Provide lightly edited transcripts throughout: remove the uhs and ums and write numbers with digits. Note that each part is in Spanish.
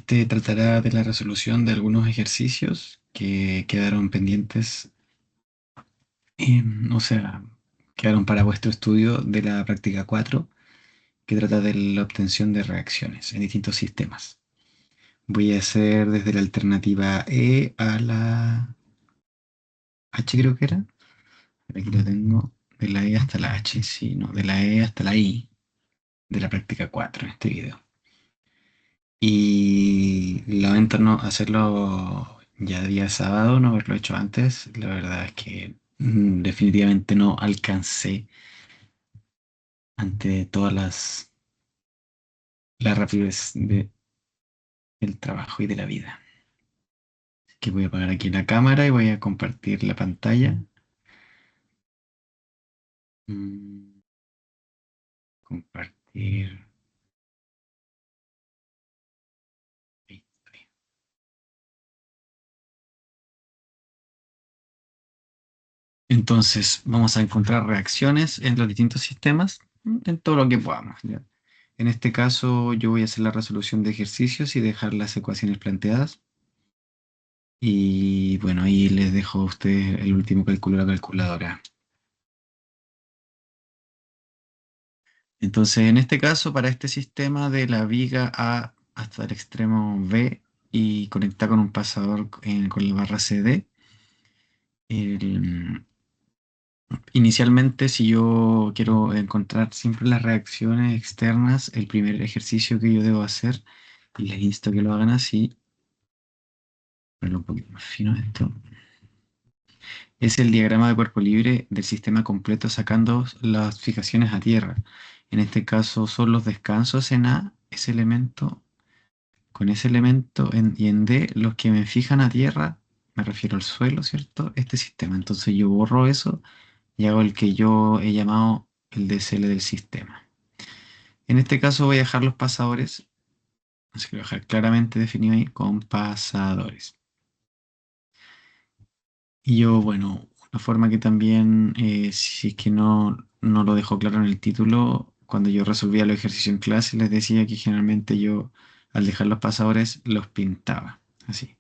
Este tratará de la resolución de algunos ejercicios que quedaron pendientes, o sea, quedaron para vuestro estudio de la práctica 4, que trata de la obtención de reacciones en distintos sistemas. Voy a hacer desde la alternativa E a la H, creo que era. Aquí lo tengo. De la E hasta la H, sí, no, de la E hasta la I, de la práctica 4 en este video. Y lamento no hacerlo ya día sábado, no haberlo hecho antes. La verdad es que definitivamente no alcancé ante todas la rapidez del trabajo y de la vida. Así que voy a apagar aquí la cámara y voy a compartir la pantalla. Mm, Compartir. Ahí estoy. Entonces, vamos a encontrar reacciones en los distintos sistemas, en todo lo que podamos, ¿ya? En este caso, yo voy a hacer la resolución de ejercicios y dejar las ecuaciones planteadas. Y bueno, ahí les dejo a ustedes el último cálculo de la calculadora. Entonces, en este caso, para este sistema de la viga A hasta el extremo B y conectar con un pasador con la barra CD, el- inicialmente, si yo quiero encontrar siempre las reacciones externas, el primer ejercicio que yo debo hacer, y les insto a que lo hagan así, ponerlo un poquito más fino esto, es el diagrama de cuerpo libre del sistema completo sacando las fijaciones a tierra. En este caso son los descansos en A, ese elemento, con ese elemento y en D los que me fijan a tierra, me refiero al suelo, ¿cierto? Este sistema. Entonces yo borro eso y hago el que yo he llamado el DSL del sistema. En este caso voy a dejar los pasadores, así que voy a dejar claramente definido ahí con pasadores. Y yo, bueno, una forma que también, si es que no lo dejo claro en el título, cuando yo resolvía los ejercicios en clase, les decía que generalmente yo, al dejar los pasadores, los pintaba, así.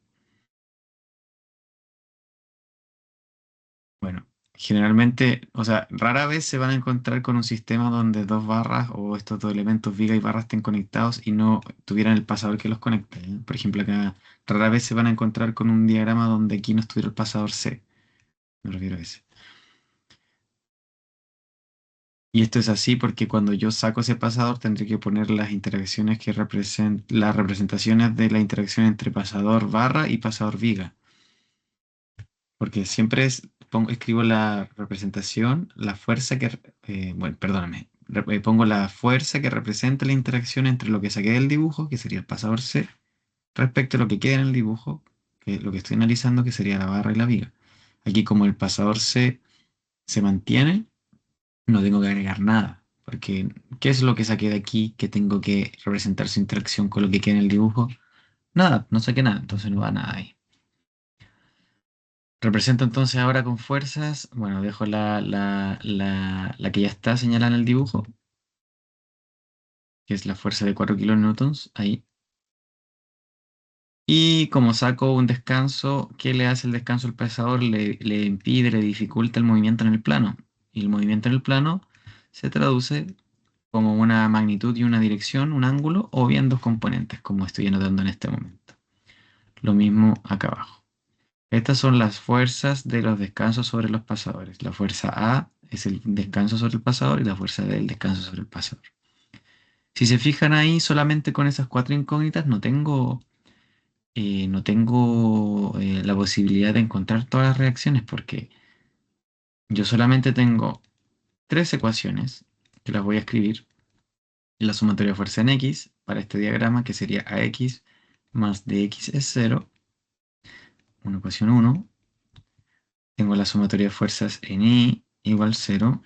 Bueno, generalmente, o sea, rara vez se van a encontrar con un sistema donde dos barras o estos dos elementos, viga y barra, estén conectados y no tuvieran el pasador que los conecte, ¿eh? Por ejemplo, acá rara vez se van a encontrar con un diagrama donde aquí no estuviera el pasador C. Me refiero a ese. Y esto es así porque cuando yo saco ese pasador tendré que poner las interacciones que representan, las representaciones de la interacción entre pasador barra y pasador viga. Porque siempre escribo la representación, la fuerza bueno, perdóname, pongo la fuerza que representa la interacción entre lo que saqué del dibujo, que sería el pasador C, respecto a lo que queda en el dibujo, que es lo que estoy analizando, que sería la barra y la viga. Aquí como el pasador C se mantiene, no tengo que agregar nada, porque ¿qué es lo que saqué de aquí que tengo que representar su interacción con lo que queda en el dibujo? Nada, no saqué nada, entonces no va nada ahí. Represento entonces ahora con fuerzas, bueno, dejo la que ya está señalada en el dibujo, que es la fuerza de 4 kilonewtons, ahí. Y como saco un descanso, ¿qué le hace el descanso al pesador? Le impide, le dificulta el movimiento en el plano. Y el movimiento en el plano se traduce como una magnitud y una dirección, un ángulo, o bien dos componentes, como estoy anotando en este momento. Lo mismo acá abajo. Estas son las fuerzas de los descansos sobre los pasadores. La fuerza A es el descanso sobre el pasador y la fuerza B el descanso sobre el pasador. Si se fijan ahí, solamente con esas cuatro incógnitas no tengo la posibilidad de encontrar todas las reacciones porque yo solamente tengo tres ecuaciones que las voy a escribir. La sumatoria de fuerza en X para este diagrama que sería AX más DX es 0, una ecuación 1. Tengo la sumatoria de fuerzas en Y igual 0,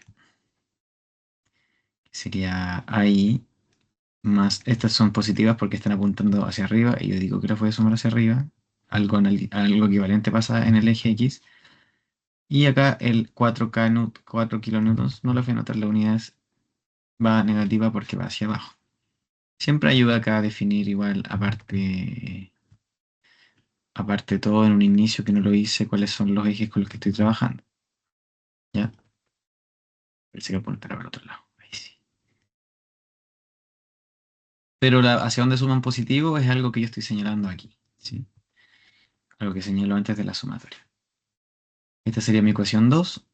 que sería AI más, estas son positivas porque están apuntando hacia arriba y yo digo que las voy a sumar hacia arriba, algo equivalente pasa en el eje X. Y acá el 4 kilonewtons, no lo voy a anotar, la unidad va negativa porque va hacia abajo. Siempre ayuda acá a definir igual, aparte de todo en un inicio que no lo hice, cuáles son los ejes con los que estoy trabajando. ¿Ya? Parece que apuntará para el otro lado. Ahí sí. Pero hacia dónde suman positivo es algo que yo estoy señalando aquí. ¿Sí? Algo que señalo antes de la sumatoria. Esta sería mi ecuación 2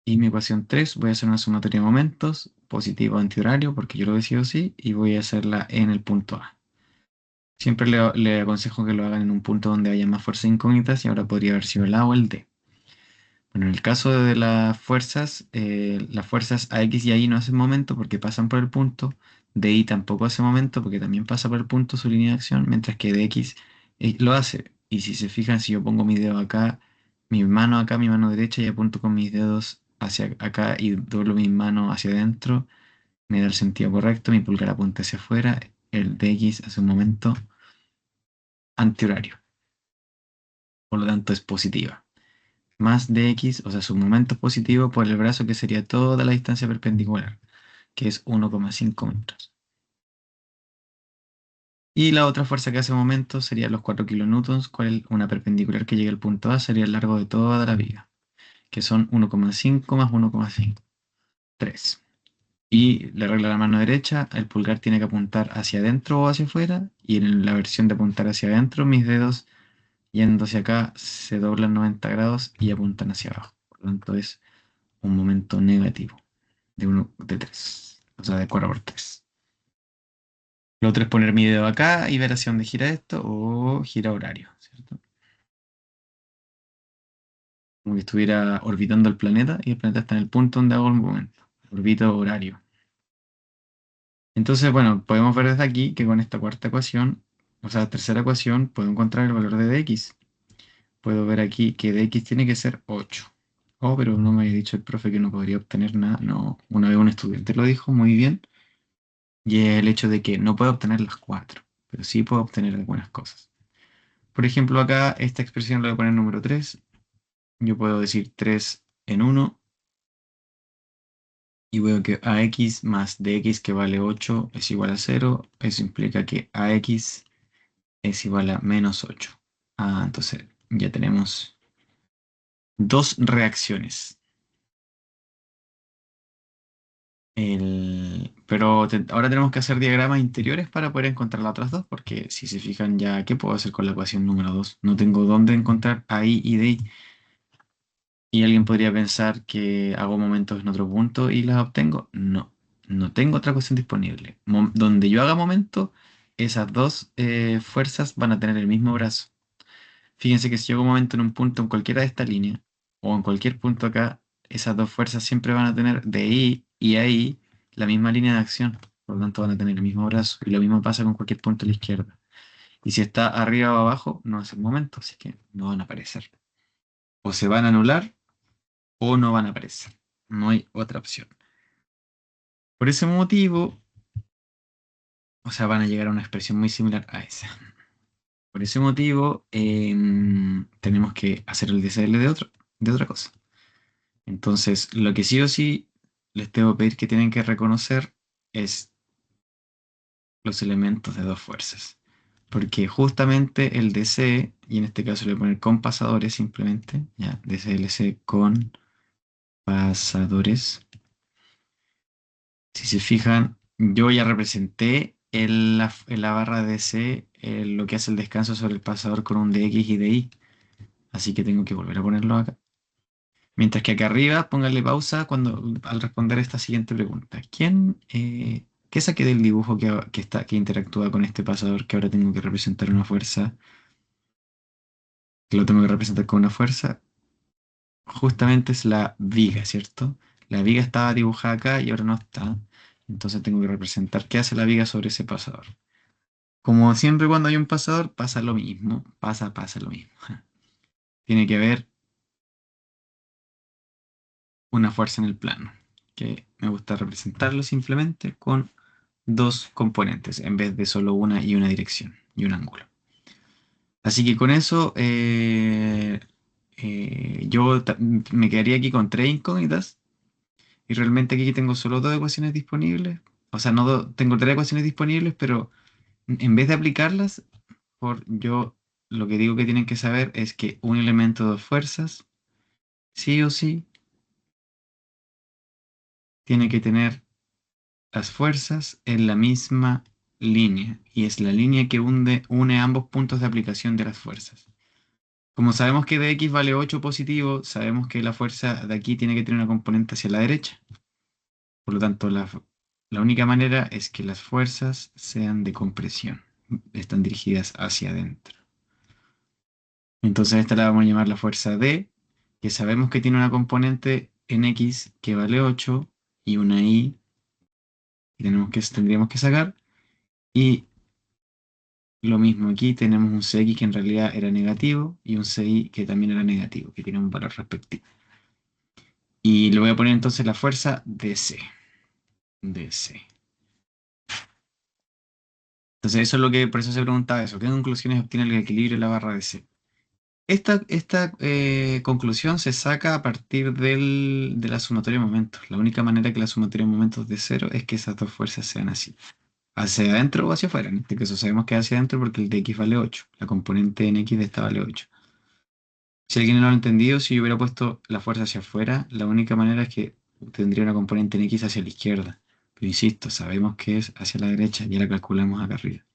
y mi ecuación 3. Voy a hacer una sumatoria de momentos, positivo antihorario, porque yo lo decido así, y voy a hacerla en el punto A. Siempre le aconsejo que lo hagan en un punto donde haya más fuerzas incógnitas y ahora podría haber sido el A o el D. Bueno, en el caso de las fuerzas a X y a Y no hacen momento porque pasan por el punto, de Y tampoco hace momento porque también pasa por el punto su línea de acción, mientras que de X lo hace. Y si se fijan, si yo pongo mi dedo acá, mi mano derecha y apunto con mis dedos hacia acá y doblo mi mano hacia adentro, me da el sentido correcto, mi pulgar apunta hacia afuera, el de X hace un momento antihorario, por lo tanto es positiva. Más dx, o sea, su momento es positivo por el brazo que sería toda la distancia perpendicular, que es 1,5 metros. Y la otra fuerza que hace momento sería los 4 kilonewtons, cual una perpendicular que llegue al punto A sería el largo de toda la viga, que son 1,5 más 1,5, 3. Y la regla de la mano derecha, el pulgar tiene que apuntar hacia adentro o hacia afuera, y en la versión de apuntar hacia adentro, mis dedos yendo hacia acá se doblan 90 grados y apuntan hacia abajo. Por lo tanto, es un momento negativo. De 3, o sea, de 4 por 3. Lo otro es poner mi dedo acá y ver hacia dónde gira esto o gira horario, ¿cierto? Como que estuviera orbitando el planeta y el planeta está en el punto donde hago el movimiento. Orbito horario. Entonces, bueno, podemos ver desde aquí que con esta cuarta ecuación, o sea, tercera ecuación, puedo encontrar el valor de dx. Puedo ver aquí que dx tiene que ser 8. Oh, pero no me había dicho el profe que no podría obtener nada. No, una vez un estudiante lo dijo muy bien. Y es el hecho de que no puedo obtener las 4, pero sí puedo obtener algunas cosas. Por ejemplo, acá esta expresión le voy a poner número 3. Yo puedo decir 3 en 1 y veo que ax más dx que vale 8 es igual a 0. Eso implica que ax es igual a menos 8. Entonces ya tenemos dos reacciones. Pero ahora tenemos que hacer diagramas interiores para poder encontrar las otras dos, porque si se fijan ya, ¿qué puedo hacer con la ecuación número 2? No tengo dónde encontrar ahí y de ahí. Y alguien podría pensar que hago momentos en otro punto y las obtengo. No, no tengo otra ecuación disponible. Donde yo haga momento, esas dos fuerzas van a tener el mismo brazo. Fíjense que si yo hago momento en un punto en cualquiera de estas líneas, o en cualquier punto acá, esas dos fuerzas siempre van a tener de ahí y ahí la misma línea de acción. Por lo tanto, van a tener el mismo brazo. Y lo mismo pasa con cualquier punto a la izquierda. Y si está arriba o abajo, no es el momento, así que no van a aparecer. O se van a anular o no van a aparecer. No hay otra opción. Por ese motivo, o sea, van a llegar a una expresión muy similar a esa. Por ese motivo, tenemos que hacer el DCL de otra cosa. Entonces, lo que sí o sí les tengo que pedir que tienen que reconocer es los elementos de dos fuerzas. Porque justamente el DC, y en este caso le voy a poner con pasadores simplemente, ya, DCLC con pasadores. Si se fijan, yo ya representé en la barra DC lo que hace el descanso sobre el pasador con un DX y DY. Así que tengo que volver a ponerlo acá. Mientras que acá arriba, pónganle pausa al responder esta siguiente pregunta. ¿Qué saqué del dibujo que interactúa con este pasador que ahora tengo que representar una fuerza? Que lo tengo que representar con una fuerza. Justamente es la viga, ¿cierto? La viga estaba dibujada acá y ahora no está. Entonces tengo que representar qué hace la viga sobre ese pasador. Como siempre cuando hay un pasador, pasa lo mismo. Pasa lo mismo. Tiene que haber una fuerza en el plano. Que me gusta representarlo simplemente con dos componentes en vez de solo una y una dirección y un ángulo. Así que con eso yo me quedaría aquí con tres incógnitas y realmente aquí tengo solo dos ecuaciones disponibles. o sea, tengo tres ecuaciones disponibles, pero en vez de aplicarlas, yo lo que digo que tienen que saber es que un elemento de fuerzas, sí o sí, tiene que tener las fuerzas en la misma línea, y es la línea que une ambos puntos de aplicación de las fuerzas. Como sabemos que de x vale 8 positivo, sabemos que la fuerza de aquí tiene que tener una componente hacia la derecha. Por lo tanto, la única manera es que las fuerzas sean de compresión, están dirigidas hacia adentro. Entonces esta la vamos a llamar la fuerza D, que sabemos que tiene una componente en X que vale 8 y una Y que tendríamos que sacar. Y lo mismo aquí, tenemos un CX que en realidad era negativo y un CY que también era negativo, que tiene un valor respectivo. Y le voy a poner entonces la fuerza DC. DC. Entonces eso es lo que, por eso se preguntaba eso, ¿qué conclusiones obtiene el equilibrio de la barra DC? Esta conclusión se saca a partir de la sumatoria de momentos. La única manera que la sumatoria de momentos de cero es que esas dos fuerzas sean así. Hacia adentro o hacia afuera. En este caso sabemos que es hacia adentro porque el de x vale 8. La componente en x de esta vale 8. Si alguien no lo ha entendido, si yo hubiera puesto la fuerza hacia afuera, la única manera es que tendría una componente en x hacia la izquierda. Pero insisto, sabemos que es hacia la derecha, ya la calculamos acá arriba.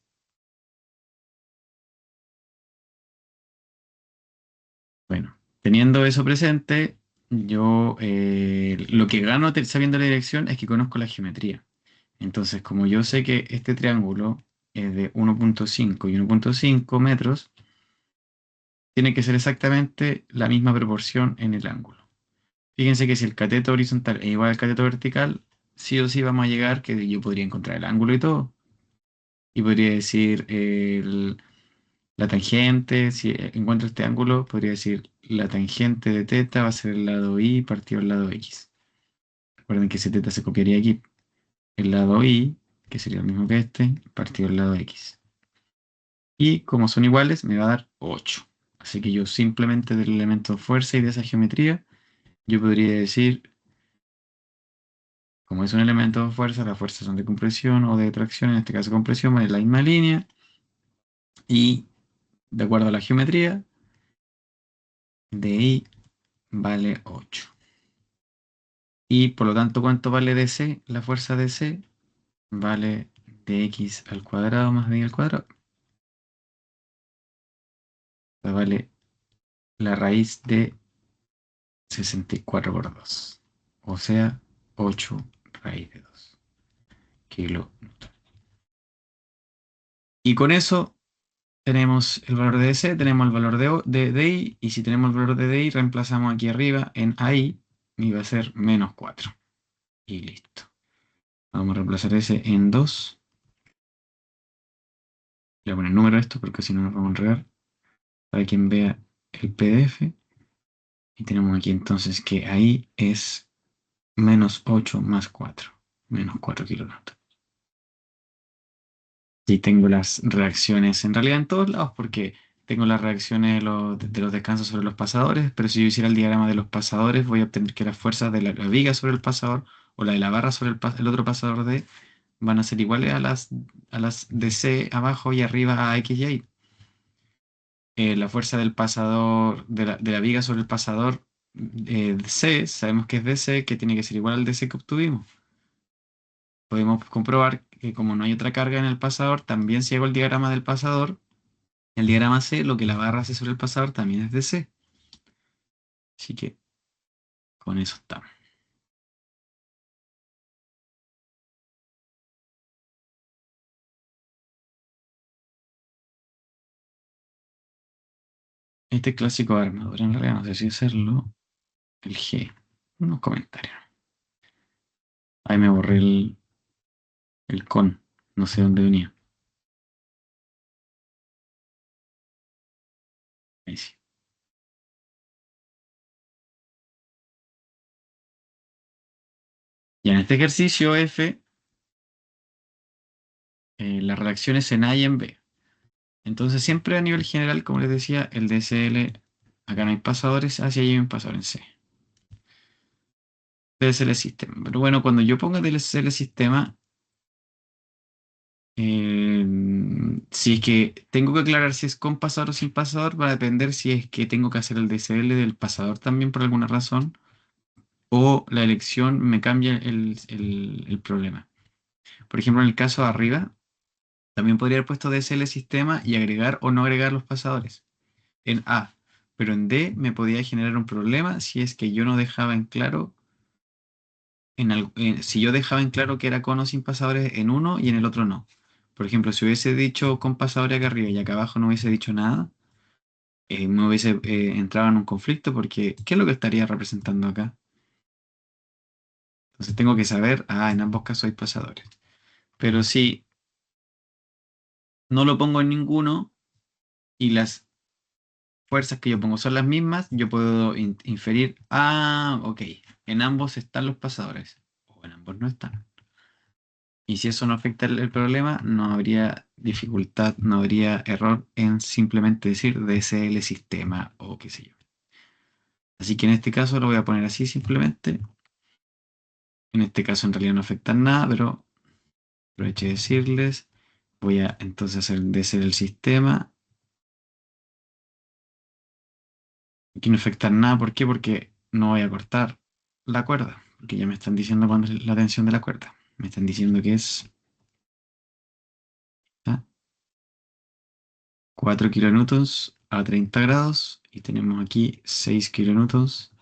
Bueno, teniendo eso presente, yo lo que gano sabiendo la dirección es que conozco la geometría. Entonces, como yo sé que este triángulo es de 1,5 y 1,5 metros, tiene que ser exactamente la misma proporción en el ángulo. Fíjense que si el cateto horizontal es igual al cateto vertical, sí o sí vamos a llegar que yo podría encontrar el ángulo y todo. Y podría decir la tangente, si encuentro este ángulo, podría decir la tangente de θ va a ser el lado y partido el lado x. Recuerden que ese θ se copiaría aquí. El lado y, que sería el mismo que este, partido el lado x. Y como son iguales, me va a dar 8. Así que yo simplemente del elemento fuerza y de esa geometría, yo podría decir, como es un elemento de fuerza, las fuerzas son de compresión o de tracción, en este caso compresión, van en la misma línea. Y de acuerdo a la geometría, DI vale 8. Y por lo tanto, ¿cuánto vale DC? La fuerza DC vale dx al cuadrado más dy al cuadrado. O sea, vale la raíz de 64 por 2. O sea, 8 raíz de 2 kilonewton. Y con eso tenemos el valor de DC, tenemos el valor de DI, y si tenemos el valor de DI, reemplazamos aquí arriba en AI, y va a ser menos 4. Y listo. Vamos a reemplazar ese en 2. Le voy a poner número a esto porque si no nos vamos a enredar. Para quien vea el PDF. Y tenemos aquí entonces que ahí es menos 8 más 4. Menos 4 kilonewton. Y tengo las reacciones en realidad en todos lados porque tengo las reacciones de los descansos sobre los pasadores, pero si yo hiciera el diagrama de los pasadores voy a obtener que las fuerzas de la viga sobre el pasador o la de la barra sobre el otro pasador D van a ser iguales a las de C abajo y arriba a X y Y. La fuerza del pasador, de la viga sobre el pasador C, sabemos que es DC, que tiene que ser igual al DC que obtuvimos. Podemos comprobar que como no hay otra carga en el pasador, también si hago el diagrama del pasador, el diagrama C, lo que la barra hace sobre el pasador también es DC. Así que con eso estamos. Este clásico de armadura, en realidad no sé si hacerlo. El G. Unos comentarios. Ahí me borré el con. No sé dónde venía. Ahí sí. Y en este ejercicio F, las reacciones en A y en B. Entonces siempre a nivel general, como les decía, el DSL, acá no hay pasadores, hacia allí hay un pasador en C. DSL sistema. Pero bueno, cuando yo ponga DSL sistema, Si es que tengo que aclarar si es con pasador o sin pasador, va a depender si es que tengo que hacer el DSL del pasador también por alguna razón, o la elección me cambia el problema. Por ejemplo, en el caso de arriba, también podría haber puesto DSL sistema y agregar o no agregar los pasadores en A, pero en D me podía generar un problema si es que yo no dejaba en claro, si yo dejaba en claro que era con o sin pasadores en uno y en el otro no. Por ejemplo, si hubiese dicho con pasadores acá arriba y acá abajo no hubiese dicho nada, me hubiese entrado en un conflicto porque ¿qué es lo que estaría representando acá? Entonces tengo que saber, en ambos casos hay pasadores. Pero si no lo pongo en ninguno y las fuerzas que yo pongo son las mismas, yo puedo inferir, ok, en ambos están los pasadores, o en ambos no están. Y si eso no afecta el problema, no habría dificultad, no habría error en simplemente decir DSL sistema o qué sé yo. Así que en este caso lo voy a poner así simplemente. En este caso en realidad no afecta nada, pero aproveché de decirles. Voy a entonces hacer DSL el sistema. Aquí no afecta nada, ¿por qué? Porque no voy a cortar la cuerda, porque ya me están diciendo cuándo es la tensión de la cuerda. Me están diciendo que es, ¿ah? 4 kilonewtons a 30 grados y tenemos aquí 6 kilonewtons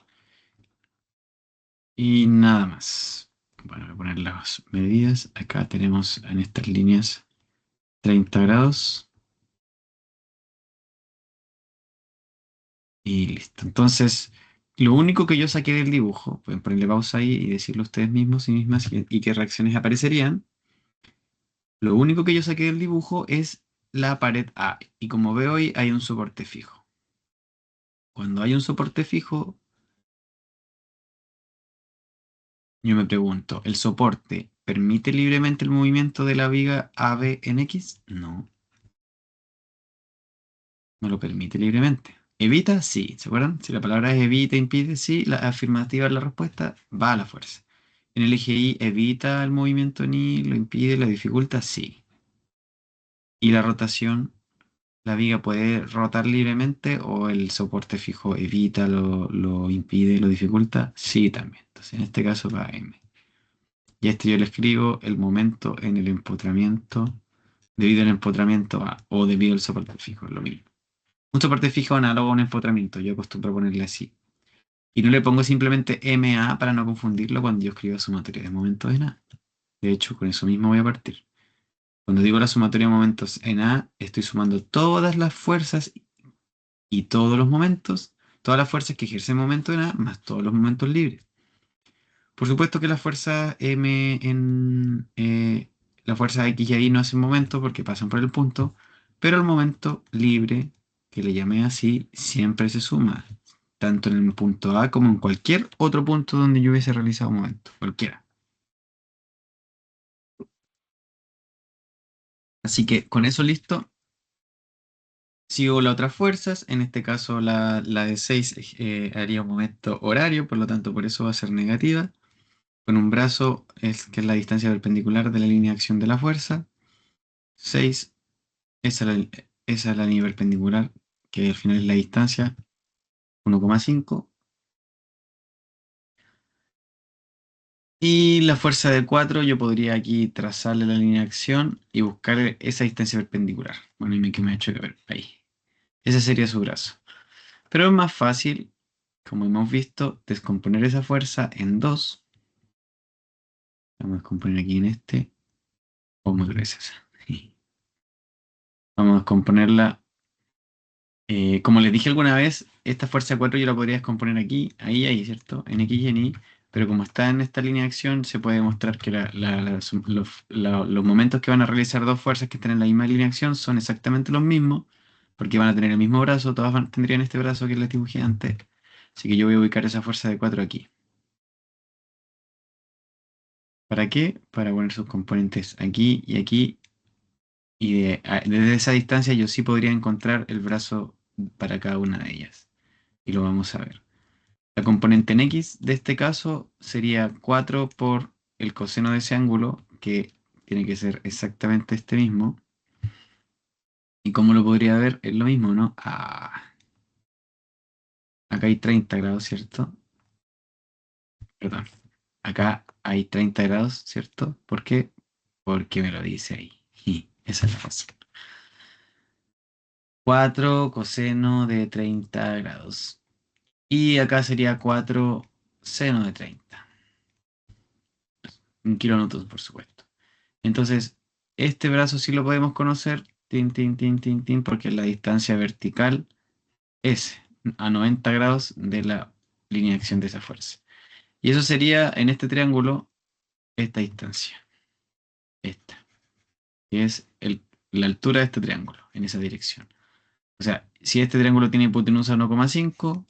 y nada más. Bueno, voy a poner las medidas. Acá tenemos en estas líneas 30 grados y listo. Entonces, lo único que yo saqué del dibujo, pueden ponerle pausa ahí y decirlo ustedes mismos y mismas y qué reacciones aparecerían. Lo único que yo saqué del dibujo es la pared A. Y como veo hoy, hay un soporte fijo. Cuando hay un soporte fijo, yo me pregunto, ¿el soporte permite libremente el movimiento de la viga AB en X? No, no lo permite libremente. ¿Evita? Sí. ¿Se acuerdan? Si la palabra es evita, impide, sí, la afirmativa es la respuesta, va a la fuerza. En el eje Y, ¿evita el movimiento en Y? ¿Lo impide? ¿Lo dificulta? Sí. ¿Y la rotación? ¿La viga puede rotar libremente o el soporte fijo evita, lo impide, lo dificulta? Sí, también. Entonces, en este caso va M. Y a este yo le escribo el momento en el empotramiento debido al empotramiento A o debido al soporte fijo, es lo mismo. Un soporte fijo análogo a un empotramiento, yo acostumbro a ponerle así. Y no le pongo simplemente MA para no confundirlo cuando yo escribo sumatoria de momentos en A. De hecho, con eso mismo voy a partir. Cuando digo la sumatoria de momentos en A, estoy sumando todas las fuerzas y todos los momentos, todas las fuerzas que ejerce el momento en A, más todos los momentos libres. Por supuesto que la fuerza M en la fuerza X y Y no hacen momento porque pasan por el punto, pero el momento libre, que le llamé así, siempre se suma, tanto en el punto A como en cualquier otro punto donde yo hubiese realizado un momento, cualquiera. Así que con eso listo, sigo las otras fuerzas, en este caso la de 6 haría un momento horario, por lo tanto por eso va a ser negativa. Con un brazo que es la distancia perpendicular de la línea de acción de la fuerza. 6, esa es la línea perpendicular, que al final es la distancia, 1,5. Y la fuerza de 4 yo podría aquí trazarle la línea de acción y buscar esa distancia perpendicular. Bueno, y que me ha hecho que ver ahí. Ese sería su brazo. Pero es más fácil, como hemos visto, descomponer esa fuerza en dos. Vamos a descomponer aquí en este. O muy gruesa esa. Vamos a descomponerla. Como les dije alguna vez, esta fuerza 4 yo la podría descomponer aquí, ahí, ¿cierto? En X y en Y, pero como está en esta línea de acción, se puede demostrar que los momentos que van a realizar dos fuerzas que están en la misma línea de acción son exactamente los mismos, porque van a tener el mismo brazo, todas tendrían este brazo que les dibujé antes. Así que yo voy a ubicar esa fuerza de 4 aquí. ¿Para qué? Para poner sus componentes aquí, y desde esa distancia yo sí podría encontrar el brazo para cada una de ellas. Y lo vamos a ver. La componente en X de este caso sería 4 por el coseno de ese ángulo, que tiene que ser exactamente este mismo. ¿Y cómo lo podría ver? Es lo mismo, ¿no? Acá hay 30 grados, ¿cierto? Perdón. Acá hay 30 grados, ¿cierto? ¿Por qué? Porque me lo dice ahí. Y esa es la razón. 4 coseno de 30 grados. Y acá sería 4 seno de 30. En kilonewtons, por supuesto. Entonces, este brazo sí lo podemos conocer, tin, tin, tin, tin, tin, porque es la distancia vertical S, a 90 grados de la línea de acción de esa fuerza. Y eso sería en este triángulo esta distancia, esta, que es la altura de este triángulo en esa dirección. O sea, si este triángulo tiene hipotenusa 1,5,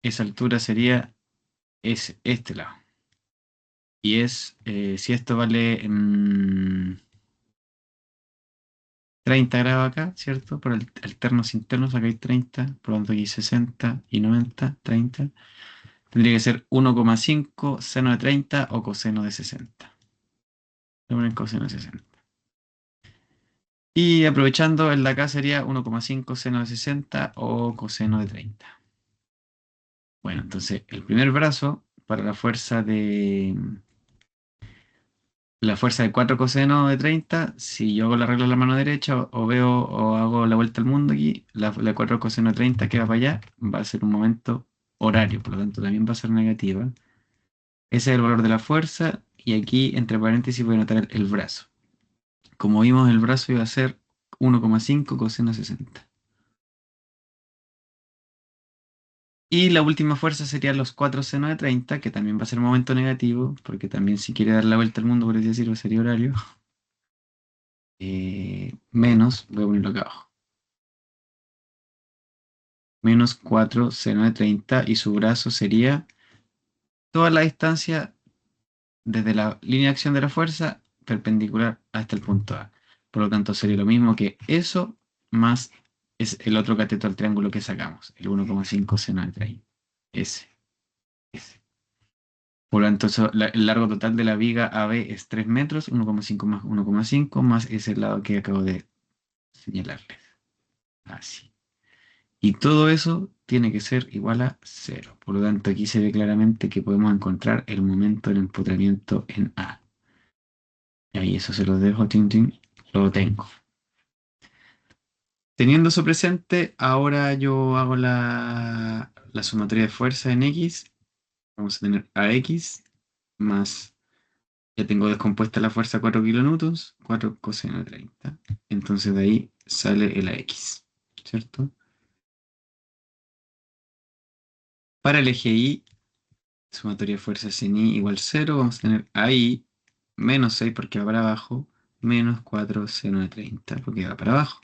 esa altura sería este lado. Y si esto vale 30 grados acá, ¿cierto? Por alternos internos, acá hay 30, por lo tanto aquí 60 y 90, 30. Tendría que ser 1,5 seno de 30 o coseno de 60. Le ponen coseno de 60. Y aprovechando, el de acá sería 1,5 seno de 60 o coseno de 30. Bueno, entonces el primer brazo para la fuerza de 4 coseno de 30, si yo hago la regla en la mano derecha o veo o hago la vuelta al mundo aquí, la 4 coseno de 30 que va para allá va a ser un momento horario, por lo tanto también va a ser negativa. Ese es el valor de la fuerza y aquí entre paréntesis voy a anotar el brazo. Como vimos, el brazo iba a ser 1,5 coseno de 60. Y la última fuerza sería los 4 seno de 30, que también va a ser momento negativo, porque también si quiere dar la vuelta al mundo, por así decirlo, sería horario. Menos, voy a ponerlo acá abajo, menos 4 seno de 30 y su brazo sería toda la distancia desde la línea de acción de la fuerza perpendicular hasta el punto A. Por lo tanto, sería lo mismo que eso más es el otro cateto al triángulo que sacamos, el 1,5 seno de 30. Ese, ese. Por lo tanto, el largo total de la viga AB es 3 metros, 1,5 más 1,5 más ese lado que acabo de señalarles. Así. Y todo eso tiene que ser igual a cero. Por lo tanto, aquí se ve claramente que podemos encontrar el momento del empotramiento en A. Y ahí eso se lo dejo, tin, tin, lo tengo. Teniendo eso presente, ahora yo hago la sumatoria de fuerza en X. Vamos a tener AX más, ya tengo descompuesta la fuerza 4 kilonewtons, 4 coseno de 30. Entonces de ahí sale el AX, ¿cierto? Para el eje Y, sumatoria de fuerzas en Y igual 0, vamos a tener ahí menos 6 porque va para abajo, menos 4 seno de 30 porque va para abajo.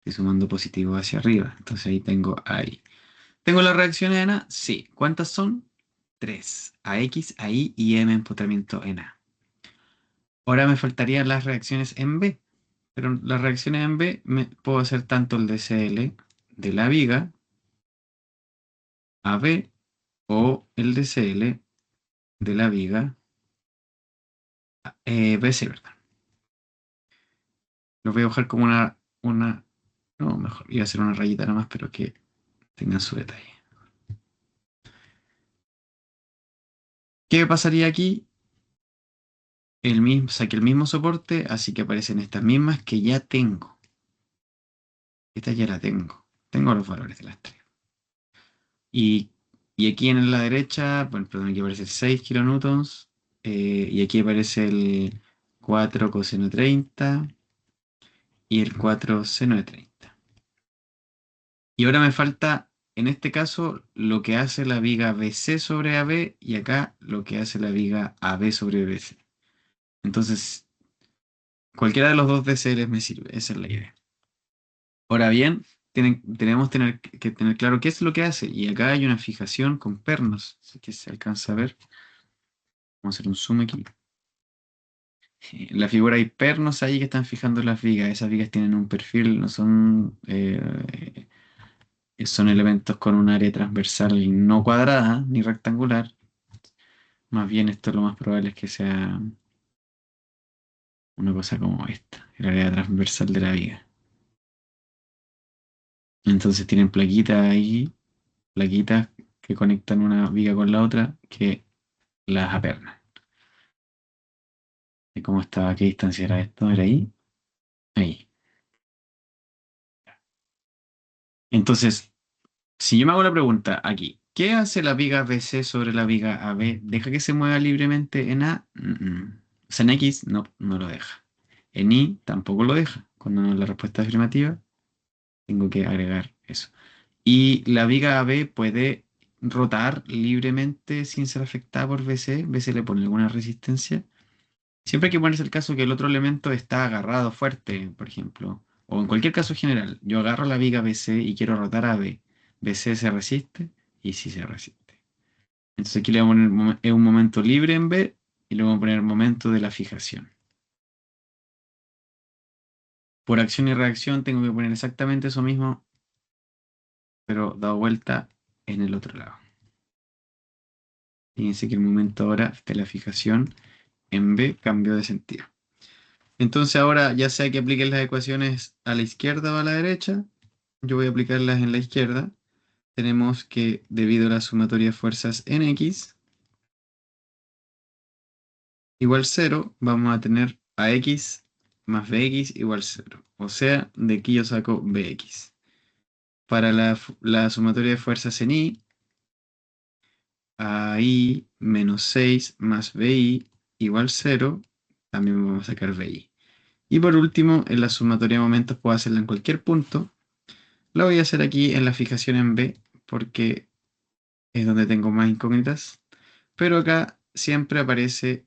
Estoy sumando positivo hacia arriba, entonces ahí tengo ahí. ¿Tengo las reacciones en A? Sí. ¿Cuántas son? 3. AX, AI y M empotramiento en A. Ahora me faltarían las reacciones en B. Pero las reacciones en B puedo hacer tanto el DCL de la viga a B o el DCL de la viga BC, ¿verdad? Lo voy a dejar como no, mejor, iba a hacer una rayita nada más, pero que tengan su detalle. ¿Qué pasaría aquí? Saqué el mismo soporte, así que aparecen estas mismas que ya tengo. Esta ya la tengo. Tengo los valores de las tres. Y, y aquí en la derecha, bueno, perdón, aquí aparece el 6 kilonewtons. Y aquí aparece el 4 coseno de 30 y el 4 seno de 30. Y ahora me falta, en este caso, lo que hace la viga BC sobre AB y acá lo que hace la viga AB sobre BC. Entonces, cualquiera de los dos DCLs me sirve, esa es la idea. Ahora bien, tenemos que tener claro qué es lo que hace. Y acá hay una fijación con pernos, así que se alcanza a ver. Vamos a hacer un zoom aquí. En la figura hay pernos ahí que están fijando las vigas. Esas vigas tienen un perfil, no son elementos con un área transversal no cuadrada ni rectangular. Más bien esto lo más probable es que sea una cosa como esta, el área transversal de la viga. Entonces tienen plaquitas ahí, plaquitas que conectan una viga con la otra que las apernan. ¿Y cómo estaba? ¿Qué distancia era esto? ¿Era ahí? Ahí. Entonces, si yo me hago la pregunta aquí, ¿qué hace la viga BC sobre la viga AB? ¿Deja que se mueva libremente en A? O sea, en X no, no lo deja. En Y tampoco lo deja. Cuando no es la respuesta afirmativa, tengo que agregar eso. Y la viga AB puede rotar libremente sin ser afectada por BC. BC le pone alguna resistencia. Siempre hay que ponerse el caso que el otro elemento está agarrado fuerte, por ejemplo, o en cualquier caso general. Yo agarro la viga BC y quiero rotar a B. BC se resiste y sí se resiste. Entonces aquí le voy a poner es un momento libre en B y le voy a poner momento de la fijación. Por acción y reacción tengo que poner exactamente eso mismo, pero dado vuelta en el otro lado. Fíjense que el momento ahora de la fijación en B cambió de sentido. Entonces ahora, ya sea que apliquen las ecuaciones a la izquierda o a la derecha, yo voy a aplicarlas en la izquierda. Tenemos que debido a la sumatoria de fuerzas en X igual 0, vamos a tener a X más Bx igual 0. O sea, de aquí yo saco Bx. Para la sumatoria de fuerzas en Y, a I menos 6 más Bi igual 0, también vamos a sacar Bi. Y por último, en la sumatoria de momentos puedo hacerla en cualquier punto. La voy a hacer aquí en la fijación en B porque es donde tengo más incógnitas. Pero acá siempre aparece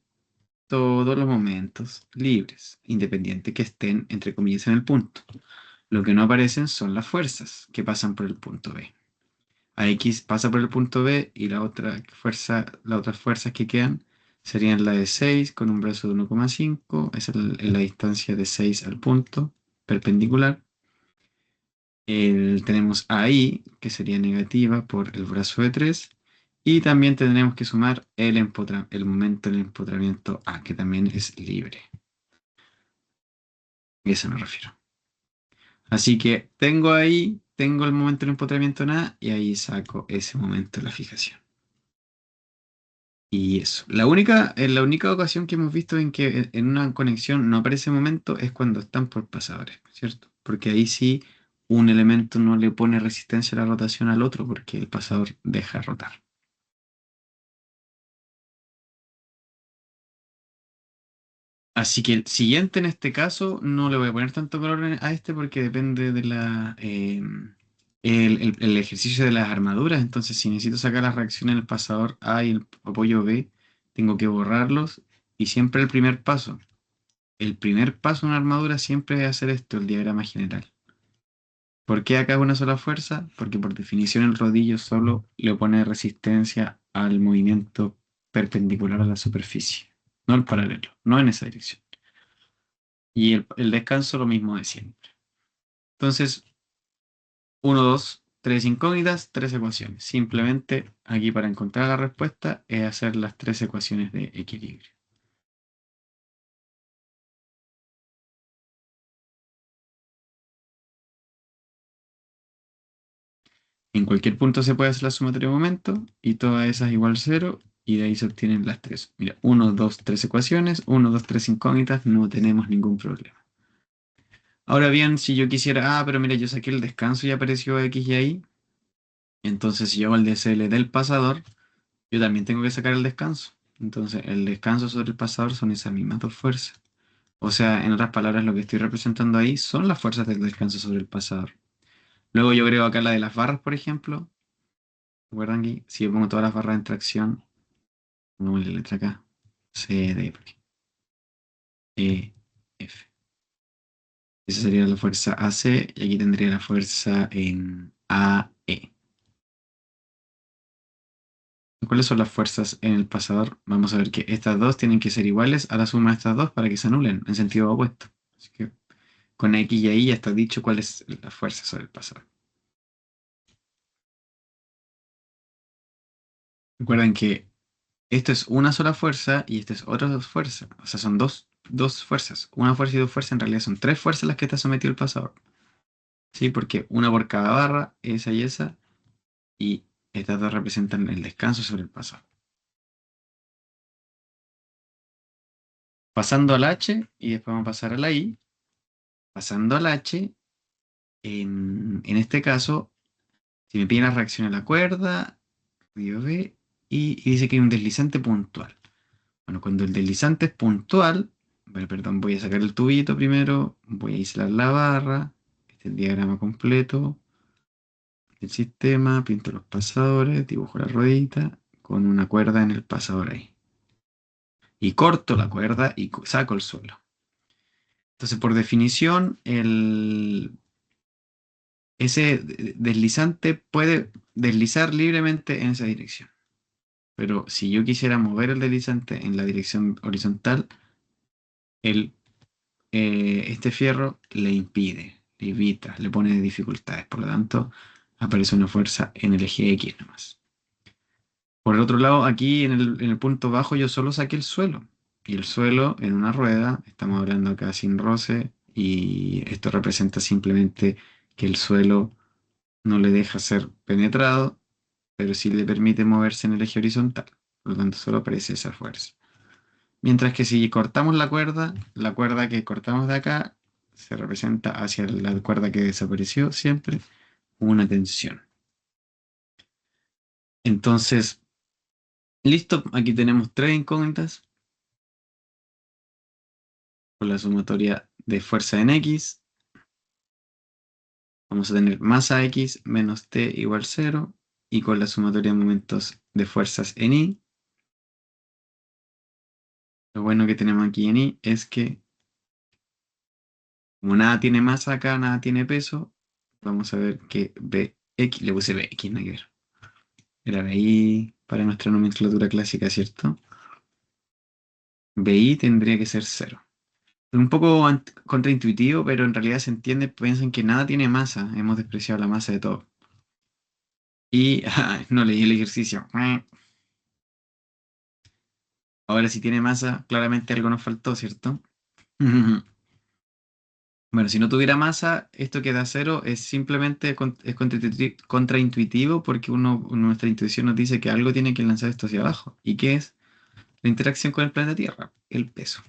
todos los momentos libres, independiente que estén, entre comillas, en el punto. Lo que no aparecen son las fuerzas que pasan por el punto B. A X pasa por el punto B y la otra fuerza, las otras fuerzas que quedan serían la de 6 con un brazo de 1,5. Esa es la distancia de 6 al punto perpendicular. Tenemos a I, que sería negativa por el brazo de 3. Y también tendremos que sumar el momento del empotramiento A, que también es libre. A eso me refiero. Así que tengo el momento del empotramiento en A y ahí saco ese momento de la fijación. Y eso. La única ocasión que hemos visto en que en una conexión no aparece momento es cuando están por pasadores, ¿cierto? Porque ahí sí un elemento no le pone resistencia a la rotación al otro porque el pasador deja rotar. Así que el siguiente en este caso no le voy a poner tanto color a este porque depende de el ejercicio de las armaduras. Entonces, si necesito sacar las reacciones del pasador A y el apoyo B, tengo que borrarlos. Y siempre el primer paso. El primer paso en una armadura siempre es hacer esto, el diagrama general. ¿Por qué acá es una sola fuerza? Porque por definición el rodillo solo le pone resistencia al movimiento perpendicular a la superficie, no el paralelo, no en esa dirección. Y el descanso lo mismo de siempre. Entonces, uno, 2, 3 incógnitas, 3 ecuaciones. Simplemente aquí para encontrar la respuesta es hacer las 3 ecuaciones de equilibrio. En cualquier punto se puede hacer la sumatoria de momentos y todas esas igual cero y de ahí se obtienen las 3. Mira, uno, 2, 3 ecuaciones, uno, 2, 3 incógnitas, no tenemos ningún problema. Ahora bien, si yo quisiera, pero mira, yo saqué el descanso y apareció X y ahí, entonces si yo hago el DCL del pasador, yo también tengo que sacar el descanso. Entonces, el descanso sobre el pasador son esas mismas dos fuerzas. O sea, en otras palabras, lo que estoy representando ahí son las fuerzas del descanso sobre el pasador. Luego yo agrego acá la de las barras, por ejemplo. ¿Recuerdan que si yo pongo todas las barras en tracción, pongamos la letra acá, C, D, E, F. Esa sería la fuerza AC y aquí tendría la fuerza en AE. ¿Cuáles son las fuerzas en el pasador? Vamos a ver que estas dos tienen que ser iguales a la suma de estas dos para que se anulen en sentido opuesto. Así que con X y Y ya está dicho cuál es la fuerza sobre el pasador. Recuerden que esto es una sola fuerza y esta es otra fuerza. O sea, son dos. dos fuerzas. Una fuerza y dos fuerzas, en realidad son tres fuerzas las que está sometido el pasador. ¿Sí? Porque una por cada barra, esa, y estas dos representan el descanso sobre el pasador. Pasando al H, y después vamos a pasar a la I. Pasando al H, en este caso, si me piden la reacción a la cuerda, digo B, y dice que hay un deslizante puntual. Bueno, cuando el deslizante es puntual, bueno, perdón, voy a sacar el tubito primero, voy a aislar la barra, este es el diagrama completo del sistema, pinto los pasadores, dibujo la ruedita con una cuerda en el pasador ahí. Y corto la cuerda y saco el suelo. Entonces, por definición, ese deslizante puede deslizar libremente en esa dirección. Pero si yo quisiera mover el deslizante en la dirección horizontal, el este fierro le impide, le evita, le pone dificultades. Por lo tanto, aparece una fuerza en el eje X nomás. Por el otro lado, aquí en el punto bajo yo solo saqué el suelo. Y el suelo en una rueda, estamos hablando acá sin roce, y esto representa simplemente que el suelo no le deja ser penetrado, pero sí le permite moverse en el eje horizontal. Por lo tanto, solo aparece esa fuerza. Mientras que si cortamos la cuerda que cortamos de acá se representa hacia la cuerda que desapareció siempre una tensión. Entonces, listo, aquí tenemos tres incógnitas con la sumatoria de fuerza en X. Vamos a tener masa X menos T igual 0 y con la sumatoria de momentos de fuerzas en Y. Lo bueno que tenemos aquí en Y es que como nada tiene masa acá, nada tiene peso, vamos a ver que BX, le puse BX, nada que ver. Era BI para nuestra nomenclatura clásica, ¿cierto? BI tendría que ser cero. Es un poco contraintuitivo, pero en realidad se entiende, piensan que nada tiene masa, hemos despreciado la masa de todo. Y no leí el ejercicio. Ahora si tiene masa, claramente algo nos faltó, ¿cierto? Bueno, si no tuviera masa, esto que da cero es simplemente es contraintuitivo porque nuestra intuición nos dice que algo tiene que lanzar esto hacia abajo. ¿Y qué es? La interacción con el planeta Tierra, el peso.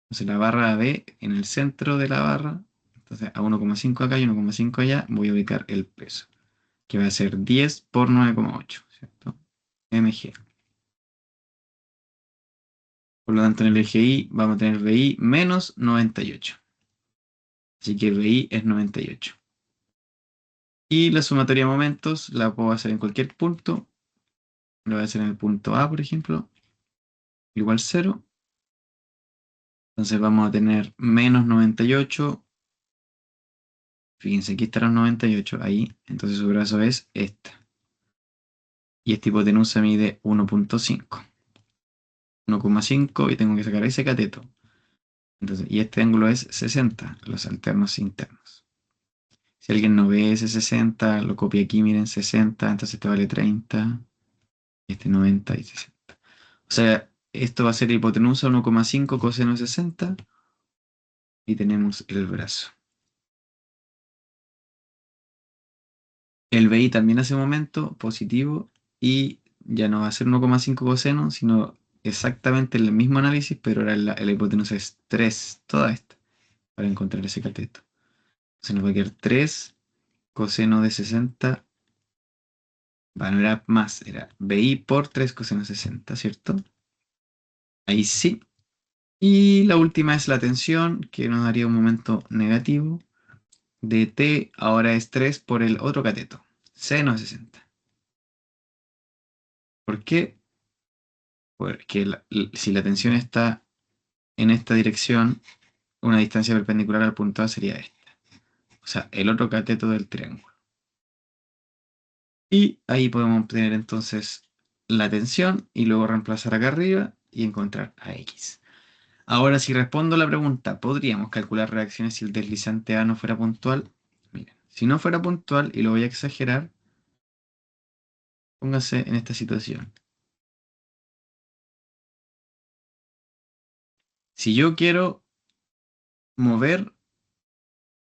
Entonces la barra B en el centro de la barra, entonces a 1,5 acá y 1,5 allá, voy a ubicar el peso, que va a ser 10 por 9,8, ¿cierto? mg. Por lo tanto, en el eje Y vamos a tener BI menos 98. Así que BI es 98. Y la sumatoria de momentos la puedo hacer en cualquier punto. Lo voy a hacer en el punto A, por ejemplo, igual 0. Entonces vamos a tener menos 98. Fíjense, aquí están los 98, ahí. Entonces su brazo es esta. Y esta hipotenusa mide 1,5. 1,5 y tengo que sacar ese cateto. Entonces, y este ángulo es 60, los alternos internos. Si alguien no ve ese 60, lo copia aquí, miren, 60, entonces este vale 30, este 90 y 60. O sea, esto va a ser hipotenusa 1,5 coseno de 60 y tenemos el brazo. El BI también hace momento positivo y ya no va a ser 1,5 coseno, sino exactamente el mismo análisis, pero ahora la hipotenusa es 3, toda esta, para encontrar ese cateto. Se nos va a quedar 3 coseno de 60. Bueno, era más, era BI por 3 coseno de 60, ¿cierto? Ahí sí. Y la última es la tensión, que nos daría un momento negativo de T, ahora es 3 por el otro cateto, seno de 60. ¿Por qué? Porque si la tensión está en esta dirección, una distancia perpendicular al punto A sería esta. O sea, el otro cateto del triángulo. Y ahí podemos obtener entonces la tensión y luego reemplazar acá arriba y encontrar a X. Ahora, si respondo la pregunta, ¿podríamos calcular reacciones si el deslizante A no fuera puntual? Miren, si no fuera puntual, y lo voy a exagerar, póngase en esta situación. Si yo quiero mover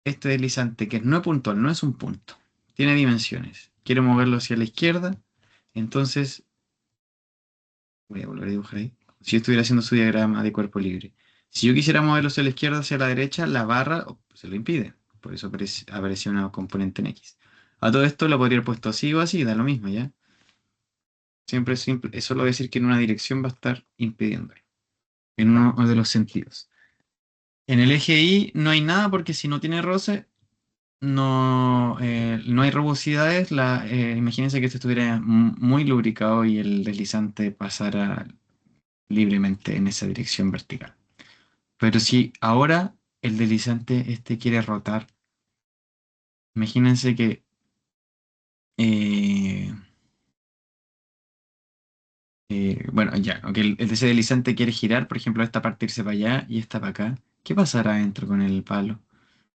este deslizante, que no es puntual, no es un punto, tiene dimensiones, quiero moverlo hacia la izquierda, entonces voy a volver a dibujar ahí. Si yo estuviera haciendo su diagrama de cuerpo libre. Si yo quisiera moverlo hacia la izquierda, hacia la derecha, la barra se lo impide. Por eso aparecía una componente en X. A todo esto lo podría haber puesto así o así, da lo mismo, ¿ya? Siempre es simple, es solo decir que en una dirección va a estar impidiendo, en uno de los sentidos. En el eje Y no hay nada porque si no tiene roce, no hay rugosidades. Imagínense que esto estuviera muy lubricado y el deslizante pasara libremente en esa dirección vertical. Pero si ahora el deslizante este quiere rotar, imagínense que eh, bueno, ya, ok, ese deslizante quiere girar, por ejemplo, esta parte irse para allá y esta para acá. ¿Qué pasará adentro con el palo?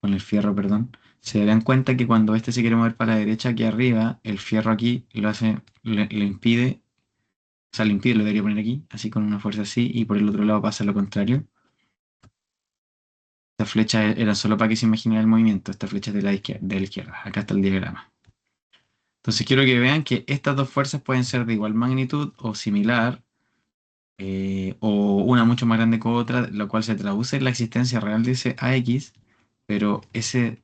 Con el fierro, perdón. Se darán cuenta que cuando este se quiere mover para la derecha, aquí arriba, el fierro aquí lo hace, le impide, o sea, le impide, lo debería poner aquí, así con una fuerza así, y por el otro lado pasa lo contrario. Esta flecha era solo para que se imaginara el movimiento, esta flecha es de la izquierda. Acá está el diagrama. Entonces quiero que vean que estas dos fuerzas pueden ser de igual magnitud o similar, o una mucho más grande que otra, lo cual se traduce en la existencia real de ese AX, pero ese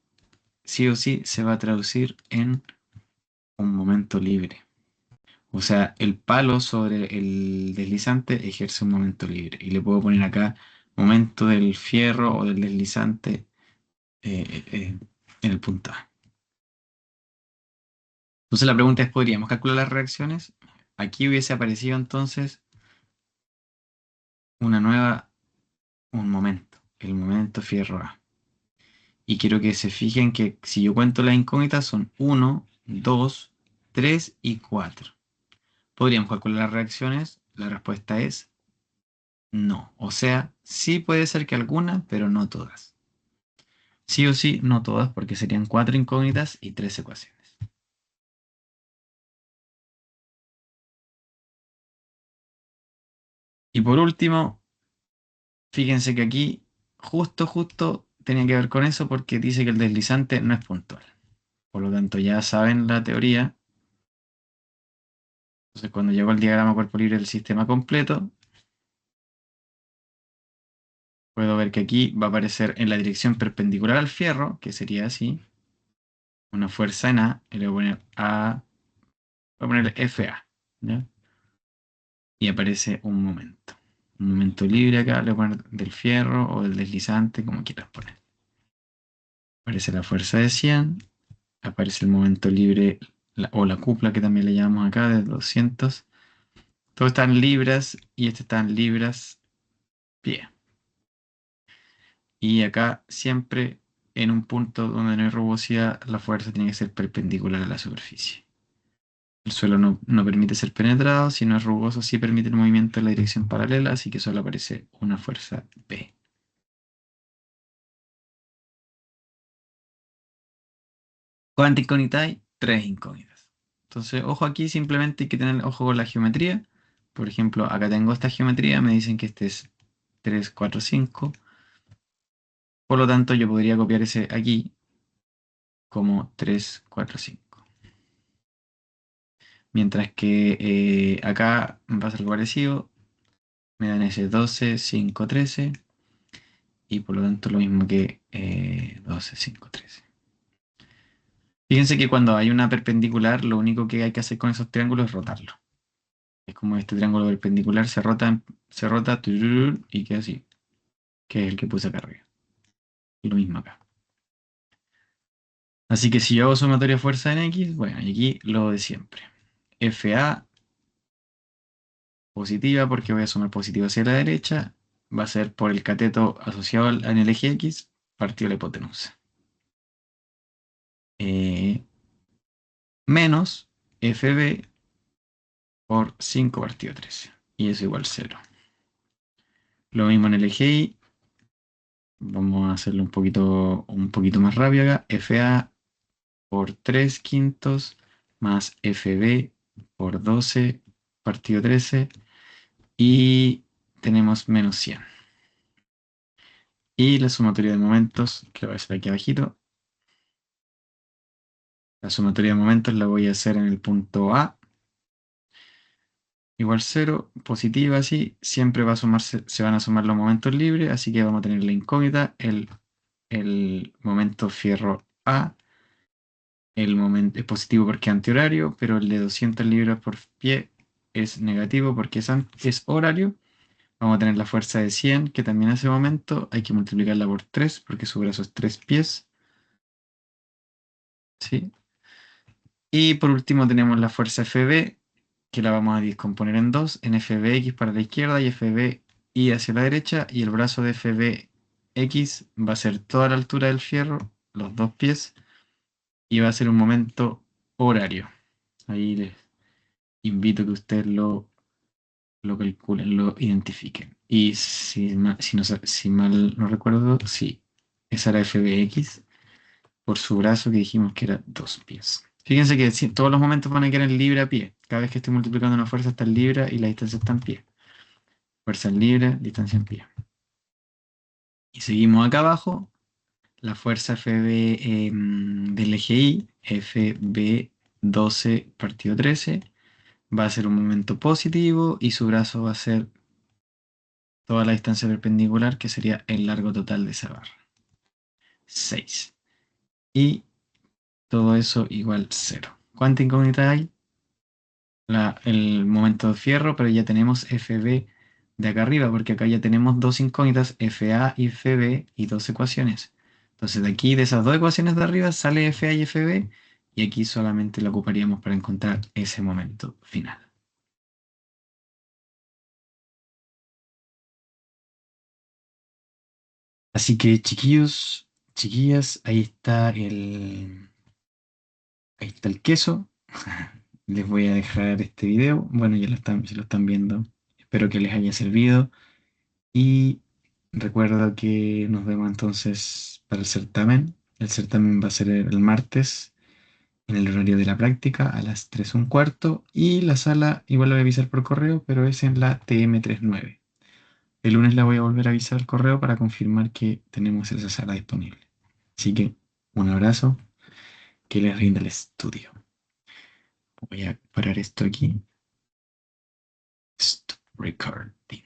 sí o sí se va a traducir en un momento libre. O sea, el palo sobre el deslizante ejerce un momento libre. Y le puedo poner acá momento del fierro o del deslizante en el punto A. Entonces la pregunta es, ¿podríamos calcular las reacciones? Aquí hubiese aparecido entonces una nueva, un momento, el momento fierro A. Y quiero que se fijen que si yo cuento las incógnitas son uno, 2, 3 y 4. ¿Podríamos calcular las reacciones? La respuesta es no. O sea, sí puede ser que alguna, pero no todas. Sí o sí, no todas, porque serían 4 incógnitas y 3 ecuaciones. Y por último, fíjense que aquí justo tenía que ver con eso porque dice que el deslizante no es puntual. Por lo tanto, ya saben la teoría. Entonces, cuando llegó el diagrama cuerpo libre del sistema completo, puedo ver que aquí va a aparecer en la dirección perpendicular al fierro, que sería así, una fuerza en A, y le voy a poner voy a ponerle FA, ¿ya? Y aparece un momento. Un momento libre acá, le voy a poner del fierro o del deslizante, como quieras poner. Aparece la fuerza de 100, aparece el momento libre o la cupla que también le llamamos acá de 200. Todos están libras y este está en libras pie. Y acá siempre en un punto donde no hay rugosidad, la fuerza tiene que ser perpendicular a la superficie. El suelo no permite ser penetrado, si no es rugoso sí permite el movimiento en la dirección paralela, así que solo aparece una fuerza P. ¿Cuántas incógnitas hay? Tres incógnitas. Entonces, ojo aquí, simplemente hay que tener ojo con la geometría. Por ejemplo, acá tengo esta geometría, me dicen que este es 3, 4, 5. Por lo tanto, yo podría copiar ese aquí como 3, 4, 5. Mientras que acá me pasa algo parecido, me dan ese 12, 5, 13 y por lo tanto lo mismo que 12, 5, 13. Fíjense que cuando hay una perpendicular, lo único que hay que hacer con esos triángulos es rotarlo. Es como este triángulo perpendicular se rota tururú, y queda así, que es el que puse acá arriba. Y lo mismo acá. Así que si yo hago sumatoria de fuerza en X, bueno, y aquí lo de siempre. FA positiva, porque voy a sumar positivo hacia la derecha, va a ser por el cateto asociado en el eje X, partido la hipotenusa. Eh, Menos FB por 5 partido 13. Y eso igual 0. Lo mismo en el eje Y. Vamos a hacerlo un poquito más rápido acá. FA por 3 quintos más FB por 12 partido 13 y tenemos menos 100. Y la sumatoria de momentos, que va a ser aquí abajito. La sumatoria de momentos la voy a hacer en el punto A, igual cero, positiva, así. Siempre va a sumarse, se van a sumar los momentos libres, así que vamos a tener la incógnita, el momento fierro A, el momento es positivo porque es antihorario, pero el de 200 libras por pie es negativo porque es horario. Vamos a tener la fuerza de 100, que también hace momento, hay que multiplicarla por 3 porque su brazo es 3 pies, ¿sí? Y por último tenemos la fuerza FB, que la vamos a descomponer en dos, en FBX para la izquierda y FBY hacia la derecha, y el brazo de FBX va a ser toda la altura del fierro, los dos pies, y va a ser un momento horario. Ahí les invito a que ustedes lo calculen, lo identifiquen. Y si mal no recuerdo, sí, esa era FBX por su brazo que dijimos que era 2 pies. Fíjense que todos los momentos van a quedar en libra a pie. Cada vez que estoy multiplicando una fuerza está en libra y la distancia está en pie. Fuerza en libra, distancia en pie. Y seguimos acá abajo. La fuerza FB del eje Y, FB 12 partido 13, va a ser un momento positivo y su brazo va a ser toda la distancia perpendicular, que sería el largo total de esa barra. 6. Y todo eso igual 0. ¿Cuánta incógnita hay? El momento de fierro, pero ya tenemos FB de acá arriba, porque acá ya tenemos dos incógnitas, FA y FB, y dos ecuaciones. Entonces, de aquí, de esas dos ecuaciones de arriba, sale FA y FB, y aquí solamente lo ocuparíamos para encontrar ese momento final. Así que, chiquillos, chiquillas, ahí está el queso. Les voy a dejar este video. Bueno, ya si lo están viendo. Espero que les haya servido. Y recuerda que nos vemos entonces para el certamen. El certamen va a ser el martes en el horario de la práctica a las 3:15. Y la sala igual la voy a avisar por correo, pero es en la TM39. El lunes la voy a volver a avisar al correo para confirmar que tenemos esa sala disponible. Así que un abrazo, que les rinda el estudio. Voy a parar esto aquí. Stop recording.